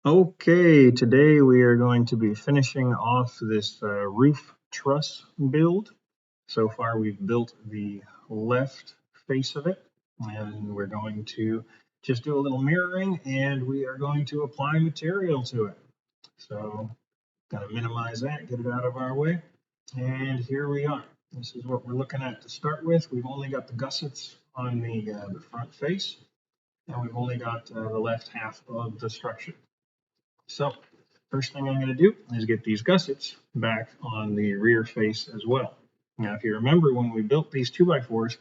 Okay, today we are going to be finishing off this roof truss build. So far we've built the left face of it, and we're going to just do a little mirroring, and we are going to apply material to it. So got to minimize that, get it out of our way, and here we are. This is what we're looking at to start with. We've only got the gussets on the front face, and we've only got the left half of the structure. So first thing I'm going to do is get these gussets back on the rear face as well. Now, if you remember when we built these 2x4s,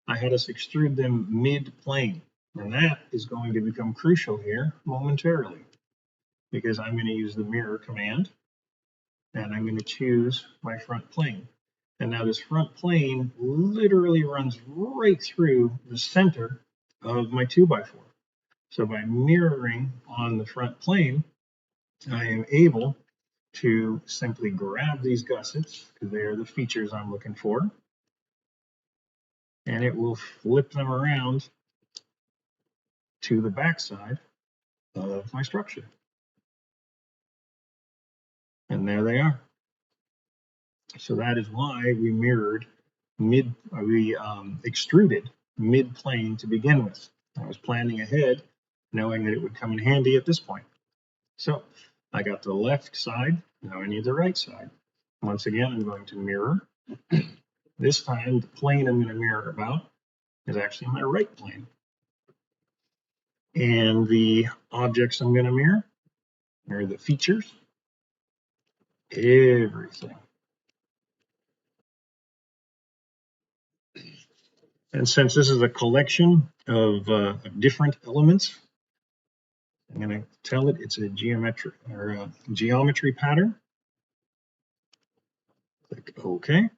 I had us extrude them mid-plane, and that is going to become crucial here momentarily because I'm going to use the mirror command and I'm going to choose my front plane. And now this front plane literally runs right through the center of my 2x4. So by mirroring on the front plane, I am able to simply grab these gussets, because they are the features I'm looking for, and it will flip them around to the backside of my structure. And there they are. So that is why we extruded mid-plane to begin with. I was planning ahead, knowing that it would come in handy at this point. So I got the left side, now I need the right side. Once again, I'm going to mirror. This time, the plane I'm going to mirror about is actually my right plane. And the objects I'm going to mirror are the features, everything. And since this is a collection of different elements, I'm going to tell it it's a geometry pattern. Click OK.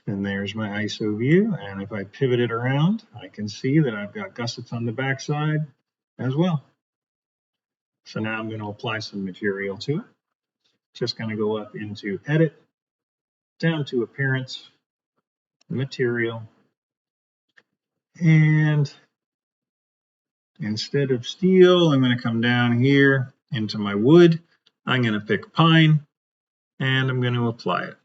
And there's my ISO view. And if I pivot it around, I can see that I've got gussets on the backside as well. So now I'm going to apply some material to it. Just going to go up into Edit, down to Appearance, Material, and instead of steel, I'm going to come down here into my wood. I'm going to pick pine, and I'm going to apply it.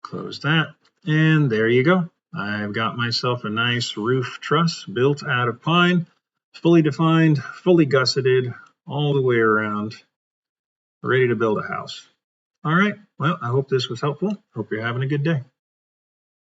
Close that, and there you go. I've got myself a nice roof truss built out of pine, fully defined, fully gusseted, all the way around, ready to build a house. All right, well, I hope this was helpful. Hope you're having a good day.